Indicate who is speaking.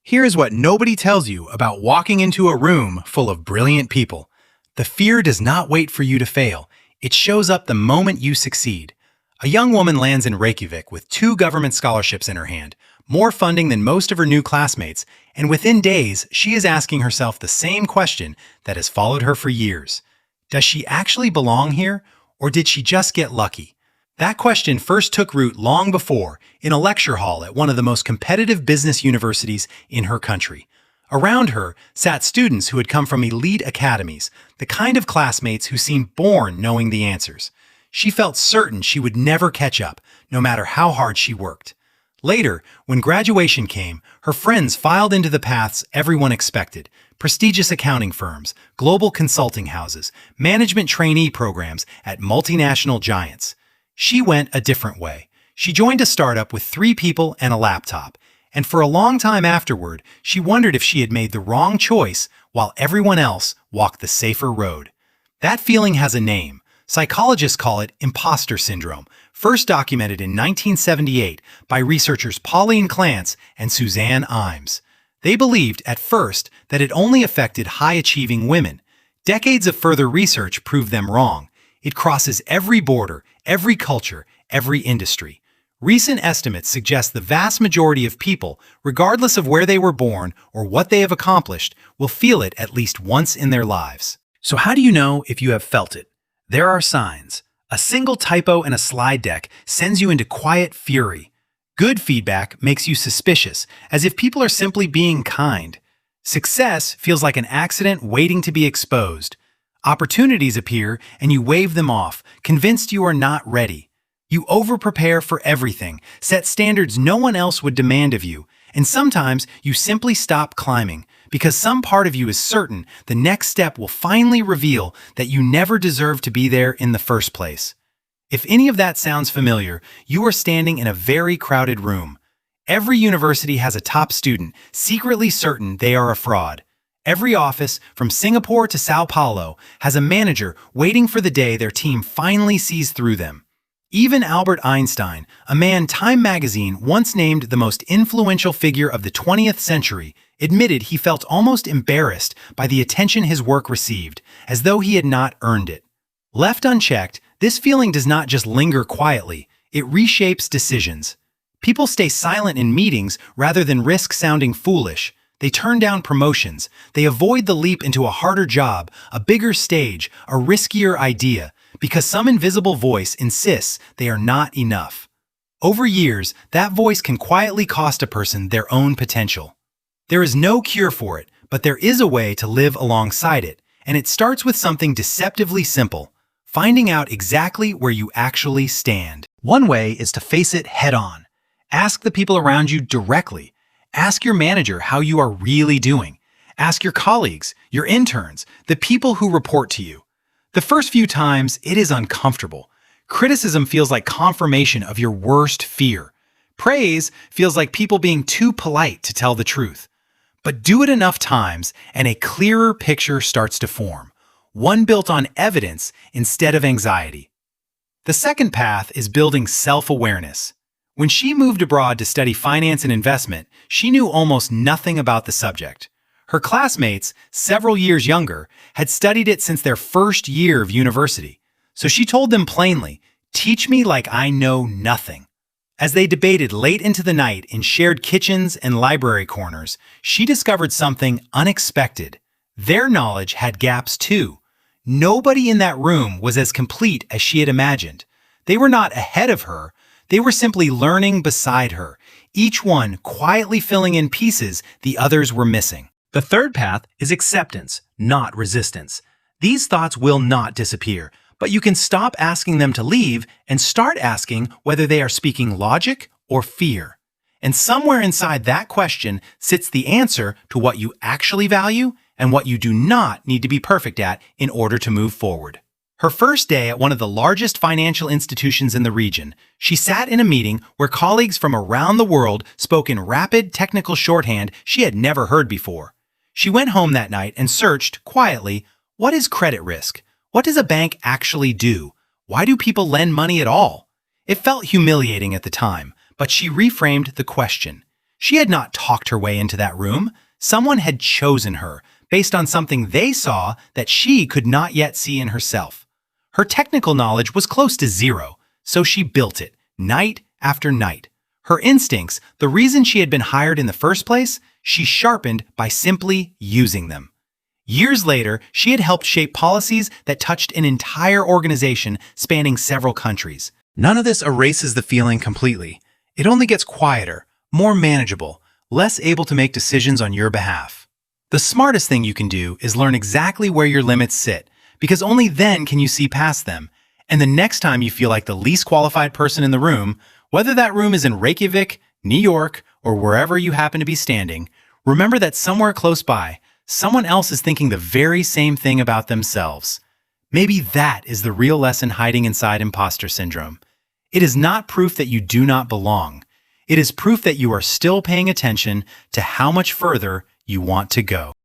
Speaker 1: Here's what nobody tells you about walking into a room full of brilliant people. The fear does not wait for you to fail. It shows up the moment you succeed. A young woman lands in Reykjavik with 2 government scholarships in her hand, more funding than most of her new classmates, and within days, she is asking herself the same question that has followed her for years. Does she actually belong here, or did she just get lucky? That question first took root long before, in a lecture hall at one of the most competitive business universities in her country. Around her sat students who had come from elite academies, the kind of classmates who seemed born knowing the answers. She felt certain she would never catch up, no matter how hard she worked. Later, when graduation came, her friends filed into the paths everyone expected: prestigious accounting firms, global consulting houses, management trainee programs at multinational giants. She went a different way. She joined a startup with 3 people and a laptop, and for a long time afterward, she wondered if she had made the wrong choice while everyone else walked the safer road. That feeling has a name. Psychologists call it impostor syndrome, first documented in 1978 by researchers Pauline Clance and Suzanne Imes. They believed at first that it only affected high-achieving women. Decades of further research proved them wrong. It crosses every border, every culture, every industry. Recent estimates suggest the vast majority of people, regardless of where they were born or what they have accomplished, will feel it at least once in their lives. So how do you know if you have felt it? There are signs. A single typo in a slide deck sends you into quiet fury. Good feedback makes you suspicious, as if people are simply being kind. Success feels like an accident waiting to be exposed. Opportunities appear and you wave them off, convinced you are not ready. You over-prepare for everything, set standards no one else would demand of you, and sometimes you simply stop climbing because some part of you is certain the next step will finally reveal that you never deserved to be there in the first place. If any of that sounds familiar, you are standing in a very crowded room. Every university has a top student secretly certain they are a fraud. Every office, from Singapore to Sao Paulo, has a manager waiting for the day their team finally sees through them. Even Albert Einstein, a man Time magazine once named the most influential figure of the 20th century, admitted he felt almost embarrassed by the attention his work received, as though he had not earned it. Left unchecked, this feeling does not just linger quietly, it reshapes decisions. People stay silent in meetings rather than risk sounding foolish. They turn down promotions. They avoid the leap into a harder job, a bigger stage, a riskier idea, because some invisible voice insists they are not enough. Over years, that voice can quietly cost a person their own potential. There is no cure for it, but there is a way to live alongside it, and it starts with something deceptively simple: finding out exactly where you actually stand. One way is to face it head-on. Ask the people around you directly. Ask your manager how you are really doing. Ask your colleagues, your interns, the people who report to you. The first few times, it is uncomfortable. Criticism feels like confirmation of your worst fear. Praise feels like people being too polite to tell the truth. But do it enough times, and a clearer picture starts to form, one built on evidence instead of anxiety. The second path is building self-awareness. When she moved abroad to study finance and investment, she knew almost nothing about the subject. Her classmates, several years younger, had studied it since their first year of university. So she told them plainly, "Teach me like I know nothing." As they debated late into the night in shared kitchens and library corners, she discovered something unexpected. Their knowledge had gaps too. Nobody in that room was as complete as she had imagined. They were not ahead of her. They were simply learning beside her, each one quietly filling in pieces the others were missing. The third path is acceptance, not resistance. These thoughts will not disappear, but you can stop asking them to leave and start asking whether they are speaking logic or fear. And somewhere inside that question sits the answer to what you actually value and what you do not need to be perfect at in order to move forward. Her first day at one of the largest financial institutions in the region, she sat in a meeting where colleagues from around the world spoke in rapid technical shorthand she had never heard before. She went home that night and searched, quietly, what is credit risk? What does a bank actually do? Why do people lend money at all? It felt humiliating at the time, but she reframed the question. She had not talked her way into that room. Someone had chosen her based on something they saw that she could not yet see in herself. Her technical knowledge was close to zero, so she built it, night after night. Her instincts, the reason she had been hired in the first place, she sharpened by simply using them. Years later, she had helped shape policies that touched an entire organization spanning several countries. None of this erases the feeling completely. It only gets quieter, more manageable, less able to make decisions on your behalf. The smartest thing you can do is learn exactly where your limits sit, because only then can you see past them. And the next time you feel like the least qualified person in the room, whether that room is in Reykjavik, New York, or wherever you happen to be standing, remember that somewhere close by, someone else is thinking the very same thing about themselves. Maybe that is the real lesson hiding inside imposter syndrome. It is not proof that you do not belong. It is proof that you are still paying attention to how much further you want to go.